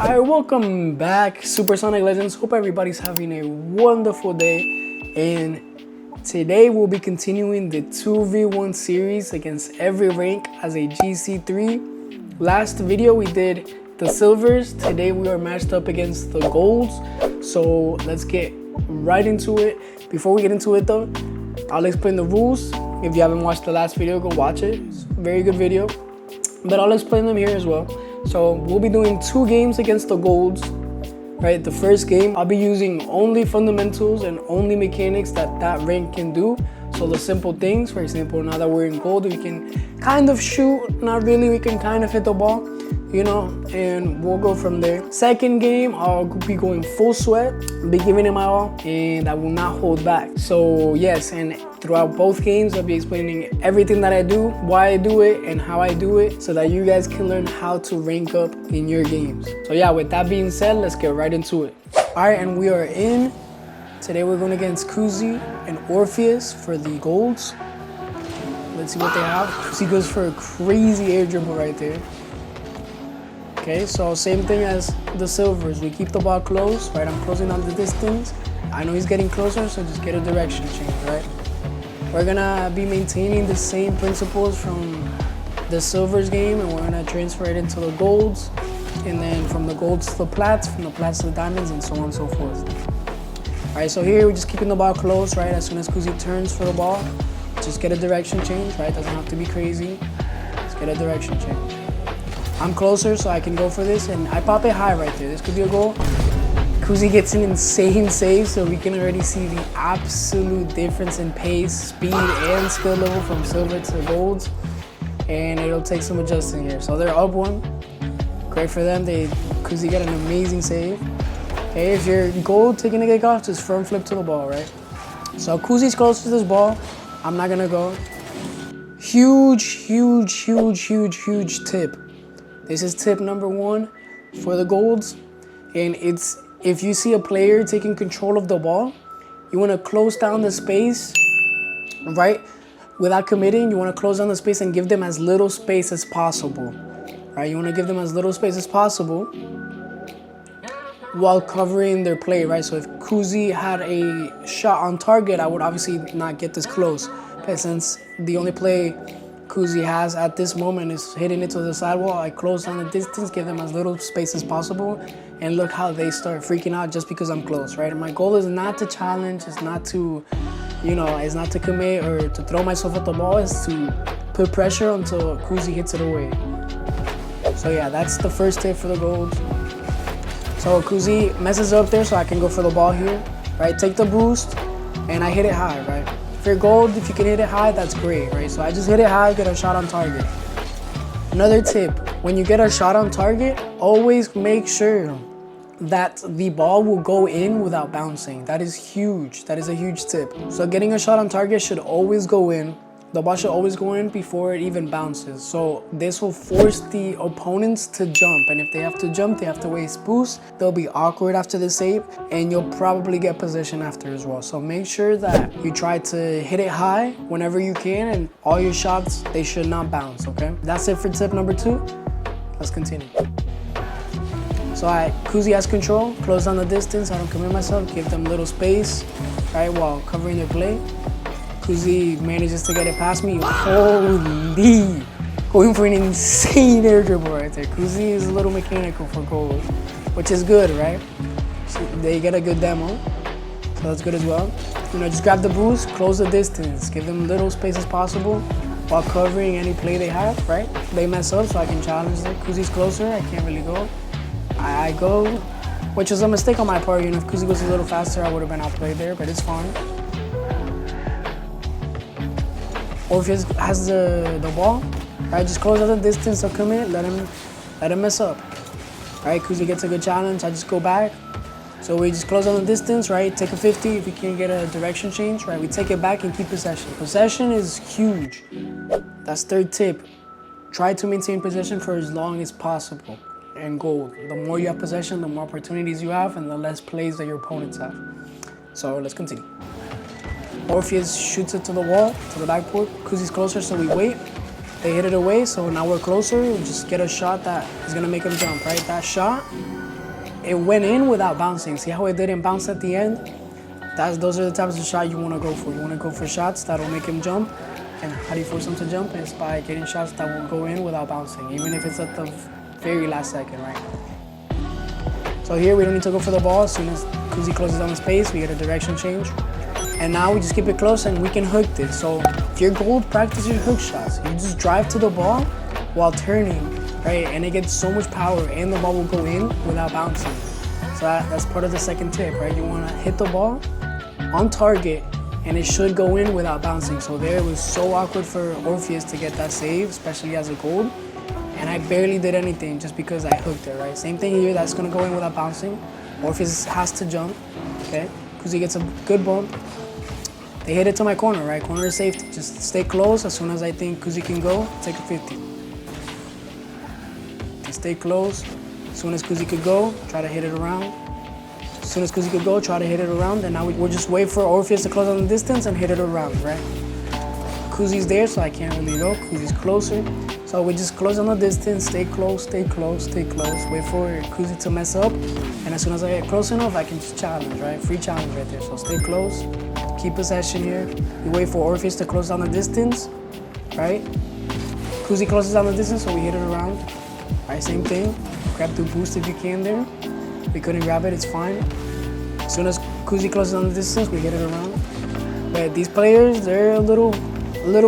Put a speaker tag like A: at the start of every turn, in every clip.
A: Hi, welcome back, Supersonic Legends. Hope everybody's having a wonderful day. And today we'll be continuing the 2v1 series against every rank as a GC3. Last video we did the silvers. Today we are matched up against the golds. So let's get right into it. Before we get into it though, I'll explain the rules. If you haven't watched the last video, go watch it. It's a very good video. But I'll explain them here as well. So we'll be doing 2 games against the golds, right? The first game, I'll be using only fundamentals and only mechanics that rank can do. So the simple things, for example, now that we're in gold, we can kind of shoot, not really, we can kind of hit the ball, you know, and we'll go from there. Second game, I'll be going full sweat, be giving it my all, and I will not hold back. So yes, and throughout both games, I'll be explaining everything that I do, why I do it, and how I do it, so that you guys can learn how to rank up in your games. So yeah, with that being said, let's get right into it. All right, and we are in. Today we're going against Kuzie and Orfeas for the golds. Let's see what they have. Kuzie goes for a crazy air dribble right there. Okay, so same thing as the silvers. We keep the ball close, right? I'm closing on the distance. I know he's getting closer, so just get a direction change, right? We're gonna be maintaining the same principles from the silvers game, and we're gonna transfer it into the golds, and then from the golds to the plats, from the plats to the diamonds, and so on and so forth. All right, so here we're just keeping the ball close, right? As soon as Kuzie turns for the ball, just get a direction change, right? Doesn't have to be crazy. Just get a direction change. I'm closer, so I can go for this, and I pop it high right there. This could be a goal. Kuzie gets an insane save, so we can already see the absolute difference in pace, speed, and skill level from silver to golds. And it'll take some adjusting here. So they're up 1. Great for them. Kuzie got an amazing save. Okay, if you're gold taking a kick off, just firm flip to the ball, right? So Kuzie's close to this ball. I'm not gonna go. Huge tip. This is tip number 1 for the golds. And it's, if you see a player taking control of the ball, you wanna close down the space, right? Without committing, you wanna close down the space and give them as little space as possible, right? You wanna give them as little space as possible while covering their play, right? So if Kuzie had a shot on target, I would obviously not get this close. But since the only play Kuzie has at this moment is hitting it to the sidewall, I close down the distance, give them as little space as possible, and look how they start freaking out just because I'm close, right? And my goal is not to challenge, it's not to, you know, it's not to commit or to throw myself at the ball, it's to put pressure until Kuzie hits it away. So yeah, that's the first tip for the golds. So Kuzie messes up there, so I can go for the ball here, right? Take the boost, and I hit it high, right? If you're gold, if you can hit it high, that's great, right? So I just hit it high, get a shot on target. Another tip, when you get a shot on target, always make sure that the ball will go in without bouncing. That is huge. That is a huge tip. So getting a shot on target should always go in. The ball should always go in before it even bounces. So this will force the opponents to jump. And if they have to jump, they have to waste boost. They'll be awkward after the save, and you'll probably get possession after as well. So make sure that you try to hit it high whenever you can, and all your shots, they should not bounce, okay? That's it for tip number 2. Let's continue. So Kuzie has control, close down the distance, I don't commit myself, give them little space, right, while covering their play. Kuzie manages to get it past me. Holy! Going for an insane air dribble right there. Kuzie is a little mechanical for gold, which is good, right? So they get a good demo, so that's good as well. You know, just grab the boost, close the distance, give them little space as possible while covering any play they have, right? They mess up, so I can challenge them. Kuzie's closer, I can't really go. I go, which is a mistake on my part. You know, if Kuzie goes a little faster, I would have been outplayed there, but it's fine. Orfeas has the ball, right? Just close out the distance, so commit, let him mess up. Right, Kuzie gets a good challenge, I just go back. So we just close out the distance, right? Take a 50 if we can't get a direction change, right? We take it back and keep possession. Possession is huge. That's third tip. Try to maintain possession for as long as possible. And gold, the more you have possession, the more opportunities you have, and the less plays that your opponents have. So let's continue. Orfeas shoots it to the wall, to the backboard. Kuzie's closer, so we wait. They hit it away, so now we're closer. We just get a shot that is gonna make him jump, right? That shot it went in without bouncing. See how it didn't bounce at the end? Those are the types of shot you want to go for. You want to go for shots that'll make him jump. And how do you force him to jump? Is by getting shots that will go in without bouncing, even if it's at the very last second, right? So here we don't need to go for the ball. As soon as Kuzie closes down the space, we get a direction change. And now we just keep it close and we can hook this. So if you're gold, practice your hook shots. You just drive to the ball while turning, right? And it gets so much power and the ball will go in without bouncing. So that's part of the second tip, right? You want to hit the ball on target and it should go in without bouncing. So there it was so awkward for Orfeas to get that save, especially as a gold. And I barely did anything just because I hooked it, right? Same thing here, that's gonna go in without bouncing. Orfeas has to jump, okay? Kuzie gets a good bump. They hit it to my corner, right? Corner is safety. Just stay close. As soon as I think Kuzie can go, take a 50. Stay close. As soon as Kuzie could go, try to hit it around. As soon as Kuzie could go, try to hit it around. And now we'll just wait for Orfeas to close on the distance and hit it around, right? Kuzie's there, so I can't really go. Kuzie's closer. So we just close on the distance, stay close, stay close, stay close. Wait for Kuzie to mess up. And as soon as I get close enough, I can just challenge, right? Free challenge right there. So stay close, keep possession here. We wait for Orfeas to close down the distance, right? Kuzie closes down the distance, so we hit it around. Right, same thing. Grab the boost if you can there. We couldn't grab it, it's fine. As soon as Kuzie closes on the distance, we hit it around. But these players, they're a little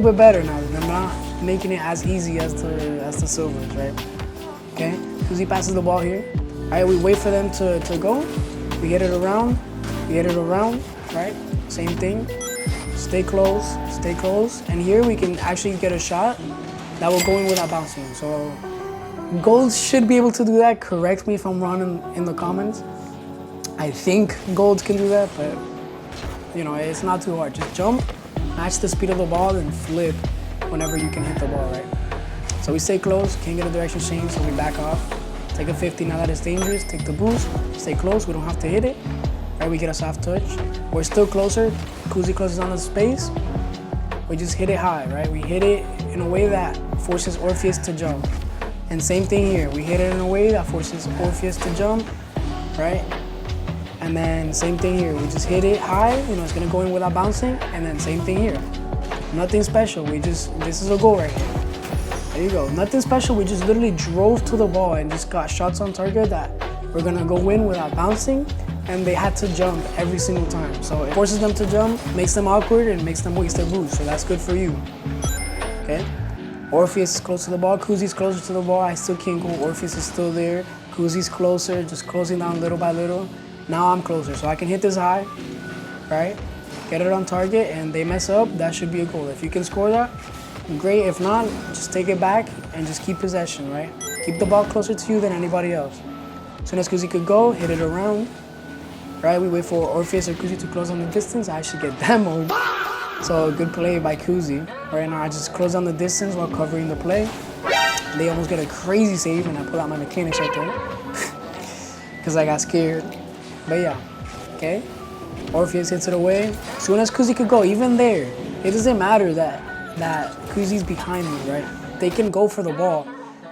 A: bit better now. They're not making it as easy as the silvers, right? Okay, Kuzie passes the ball here. All right, we wait for them to go. We hit it around, right? Same thing. Stay close, stay close. And here we can actually get a shot that will go in without bouncing. So golds should be able to do that. Correct me if I'm wrong in the comments. I think golds can do that, but you know, it's not too hard. Just jump, match the speed of the ball, and flip whenever you can hit the ball, right? So we stay close, can't get a direction change, so we back off. Take a 50 now that it's dangerous, take the boost, stay close, we don't have to hit it. Right, we get a soft touch. We're still closer, Kuzie closes on the space. We just hit it high, right? We hit it in a way that forces Orfeas to jump. And same thing here, we hit it in a way that forces Orfeas to jump, right? And then same thing here, we just hit it high, you know, it's gonna go in without bouncing, and then same thing here. Nothing special, this is a goal right here. There you go, nothing special, we just literally drove to the ball and just got shots on target that were gonna go in without bouncing, and they had to jump every single time. So it forces them to jump, makes them awkward, and makes them waste their boost, so that's good for you, okay? Orfeas is close to the ball, Kuzie's closer to the ball, I still can't go, Orfeas is still there, Kuzie's closer, just closing down little by little. Now I'm closer, so I can hit this high, right? Get it on target, and they mess up, that should be a goal. If you can score that, great. If not, just take it back and just keep possession, right? Keep the ball closer to you than anybody else. As soon as Kuzie could go, hit it around, right? We wait for Orfeas or Kuzie to close on the distance. I should get demoed. So good play by Kuzie. Right now I just close on the distance while covering the play. They almost get a crazy save, and I pull out my mechanics right there because I got scared. But yeah, okay. Orfeas hits it away. As soon as Kuzie could go, even there, it doesn't matter that Kuzie's behind me, right? They can go for the ball,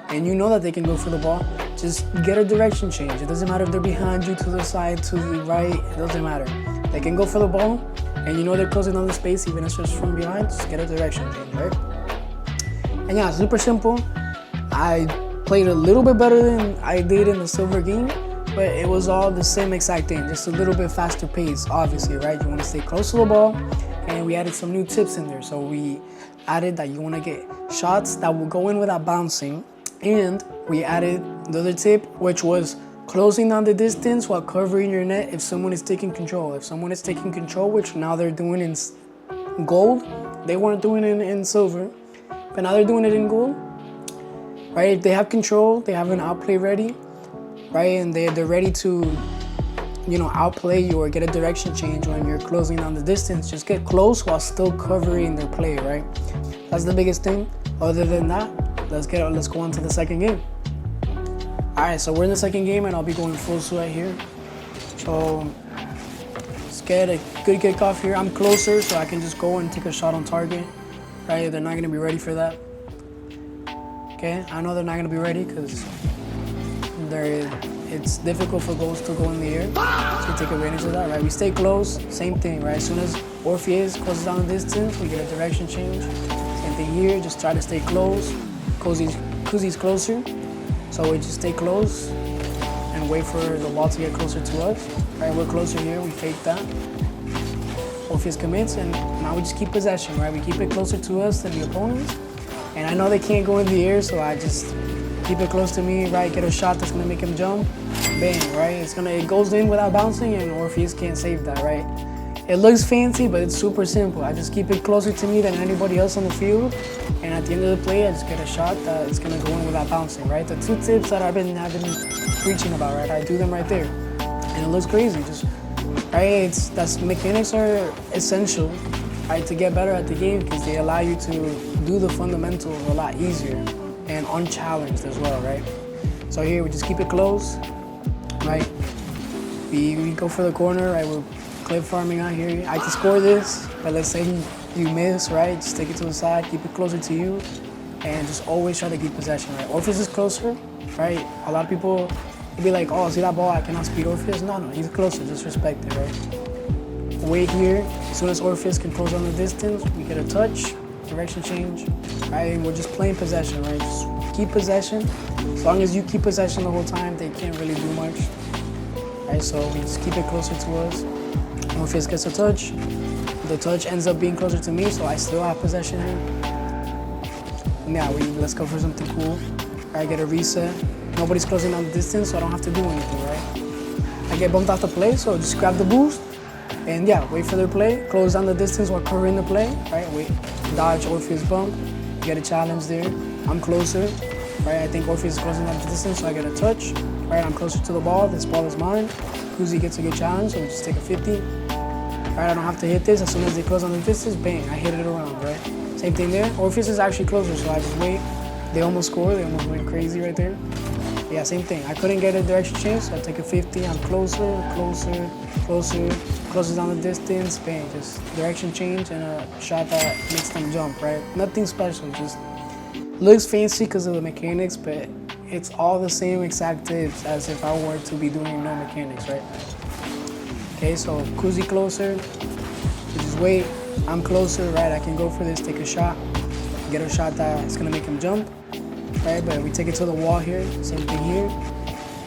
A: and you know that they can go for the ball. Just get a direction change. It doesn't matter if they're behind you, to the side, to the right, it doesn't matter. They can go for the ball, and you know they're closing on the space, even if it's just from behind, just get a direction change, right? And yeah, super simple. I played a little bit better than I did in the silver game, but it was all the same exact thing, just a little bit faster pace, obviously, right? You want to stay close to the ball, and we added some new tips in there. So we added that you want to get shots that will go in without bouncing, and we added the other tip, which was closing down the distance while covering your net if someone is taking control. If someone is taking control, which now they're doing in gold, they weren't doing it in silver, but now they're doing it in gold, right? If they have control, they have an outplay ready, right? And they're ready to, you know, outplay you or get a direction change when you're closing down the distance. Just get close while still covering their play, right? That's the biggest thing. Other than that, let's go on to the second game. All right, so we're in the second game, and I'll be going full sweat here. So let's get a good kickoff here. I'm closer, so I can just go and take a shot on target, right? They're not gonna be ready for that. Okay, I know they're not gonna be ready because it's difficult for goals to go in the air. So we take advantage of that, right? We stay close, same thing, right? As soon as Orfeas closes down the distance, we get a direction change. Same thing here, just try to stay close. Kuzie's closer, so we just stay close and wait for the ball to get closer to us. Right, we're closer here, we fake that. Orfeas commits, and now we just keep possession, right? We keep it closer to us than the opponents. And I know they can't go in the air, so I just keep it close to me, right? Get a shot that's gonna make him jump. Bang, right? It goes in without bouncing, and Orfeas can't save that, right? It looks fancy, but it's super simple. I just keep it closer to me than anybody else on the field. And at the end of the play, I just get a shot that is gonna go in without bouncing, right? The 2 tips that I've been preaching about, right? I do them right there. And it looks crazy, just, right? Mechanics are essential, right? To get better at the game, because they allow you to do the fundamentals a lot easier and unchallenged as well, right? So here, we just keep it close, right? We go for the corner, right? We're clip farming out here. I can score this, but let's say you miss, right? Just take it to the side, keep it closer to you, and just always try to keep possession, right? Orfeas is closer, right? A lot of people will be like, oh, see that ball, I cannot speed Orfeas. No, he's closer, just respect it, right? Wait here. As soon as Orfeas can close on the distance, we get a touch, direction change, right? And we're just playing possession, right? Just keep possession. As long as you keep possession the whole time, they can't really do much, right? So we just keep it closer to us. Orfeas gets a touch. The touch ends up being closer to me, so I still have possession here. And yeah, let's go for something cool. I get a reset. Nobody's closing down the distance, so I don't have to do anything, right? I get bumped off the play, so just grab the boost. And yeah, wait for their play. Close down the distance while covering the play, right? Wait, dodge Orfeas bump. Get a challenge there. I'm closer, right? I think Orfeas is closing down the distance, so I get a touch. Right, I'm closer to the ball. This ball is mine. Kuzie gets a good challenge, so we just take a 50. Right, I don't have to hit this. As soon as they close on the distance, bang, I hit it around, right? Same thing there. Orfeas is actually closer, so I just wait. They almost score. They almost went crazy right there. Yeah, same thing. I couldn't get a direction change, so I take a 50. I'm closer. Closes down the distance, bang, just direction change and a shot that makes them jump, right? Nothing special, just looks fancy because of the mechanics, but it's all the same exact tips as if I were to be doing no mechanics, right? Okay, so Kuzie closer, so just wait. I'm closer, right? I can go for this, take a shot, get a shot that is gonna make him jump, right? But we take it to the wall here, same thing here,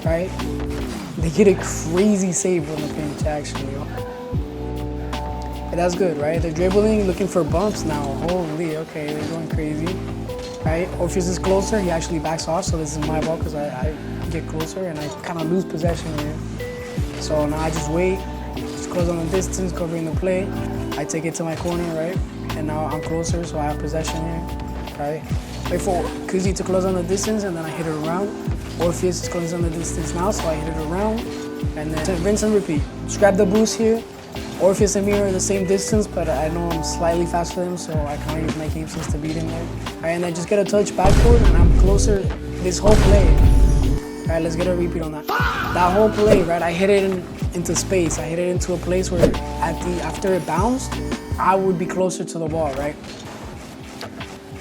A: right? They get a crazy save on the pinch, actually. But that's good, right? They're dribbling, looking for bumps now. Holy, okay, they're going crazy, right? Orfeas is closer, he actually backs off, so this is my ball because I get closer and I kind of lose possession here. So now I just wait, just close on the distance, covering the play. I take it to my corner, right? And now I'm closer, so I have possession here, right? Wait for Kuzie to close on the distance, and then I hit it around. Orfeas is closing on the distance now, so I hit it around. And then rinse and repeat. Just grab the boost here. Orfeas and me are the same distance, but I know I'm slightly faster than him, so I can't use my game sense to beat him there. All right, and I just get a touch backward, and I'm closer this whole play. All right, let's get a repeat on that. That whole play, right, I hit it into space. I hit it into a place where after it bounced, I would be closer to the ball, right?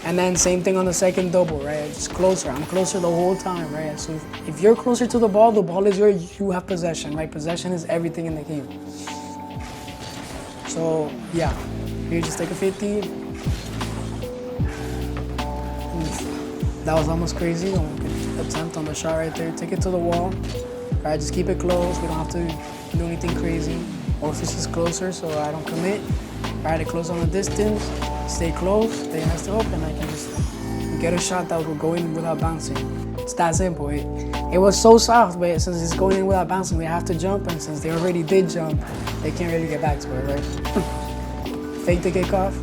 A: And then same thing on the second double, right? Just closer. I'm closer the whole time, right? So if you're closer to the ball is yours, you have possession, right? Possession is everything in the game. So yeah, here just take a 50. That was almost crazy. Good attempt on the shot right there. Take it to the wall. All right, just keep it close. We don't have to do anything crazy. Orfeas is closer, so I don't commit. All right, I close on the distance. Stay close, they messed up, and I can just get a shot that will go in without bouncing. It's that simple. It was so soft, but since it's going in without bouncing, they have to jump, and since they already did jump, they can't really get back to it, right? Fake the kickoff,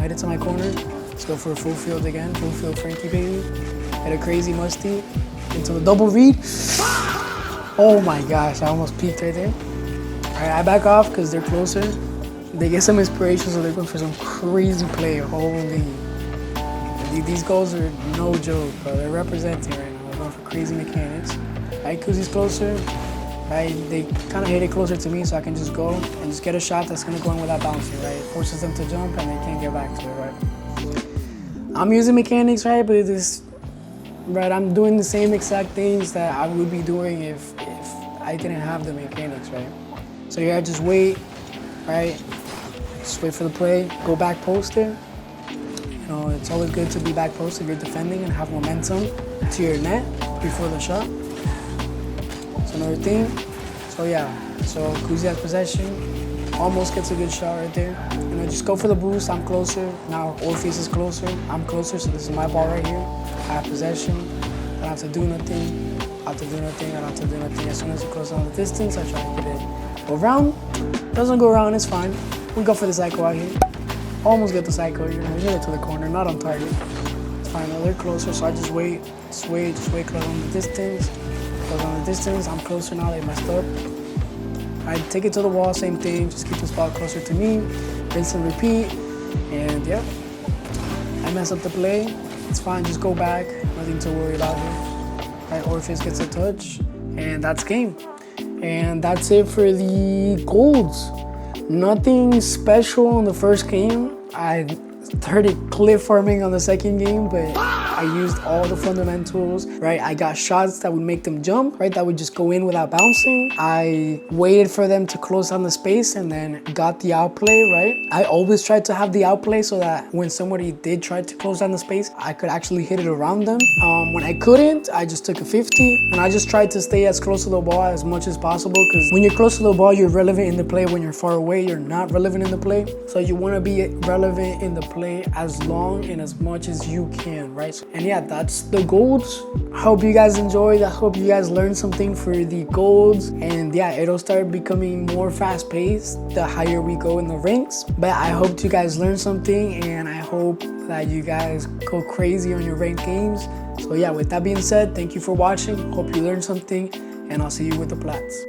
A: hit it to my corner. Let's go for a full field again, full field Frankie, baby. Hit a crazy musty into the double read. Oh my gosh, I almost peeked right there. All right, I back off because they're closer. They get some inspiration, so they're going for some crazy play. Holy. These goals are no joke, bro. They're representing right now. They're going for crazy mechanics. Right, Kuzie's closer. Right, they kind of hit it closer to me, so I can just go and just get a shot that's going to go in without bouncing, right? It forces them to jump, and they can't get back to it, right? I'm using mechanics, right, but I'm doing the same exact things that I would be doing if I didn't have the mechanics, right? So yeah, just wait, right? Just wait for the play, go back post it. You know, it's always good to be back post if you're defending and have momentum to your net before the shot. It's another thing. So yeah, so Kuzie has possession, almost gets a good shot right there. You know, just go for the boost. I'm closer. Now Orfeas is closer. I'm closer, so this is my ball right here. I have possession. I don't have to do nothing. I don't have to do nothing. I don't have to do nothing. As soon as it goes down the distance, I try to get it. Go around. Doesn't go around, it's fine. We go for the cycle out here. Almost get the cycle, you know, get it to the corner, not on target. It's fine, they're closer, so I just wait, close on the distance. Close on the distance, I'm closer now, they messed up. I take it to the wall, same thing, just keep this ball closer to me, rinse and repeat, and yeah. I mess up the play, it's fine, just go back, nothing to worry about here. Right, Orfeas gets a touch, and that's game. And that's it for the golds. Nothing special in the first game. I started cliff farming on the second game, but I used all the fundamentals, right? I got shots that would make them jump, right? That would just go in without bouncing. I waited for them to close down the space and then got the outplay, right? I always tried to have the outplay so that when somebody did try to close down the space, I could actually hit it around them. When I couldn't, I just took a 50 and I just tried to stay as close to the ball as much as possible, because when you're close to the ball, you're relevant in the play. When you're far away, you're not relevant in the play. So you want to be relevant in the play as long and as much as you can, right? And yeah, that's the golds. I hope you guys enjoyed. I hope you guys learned something for the golds. And yeah, it'll start becoming more fast paced the higher we go in the ranks. But I hope you guys learned something, and I hope that you guys go crazy on your ranked games. So yeah, with that being said, thank you for watching. Hope you learned something, and I'll see you with the plats.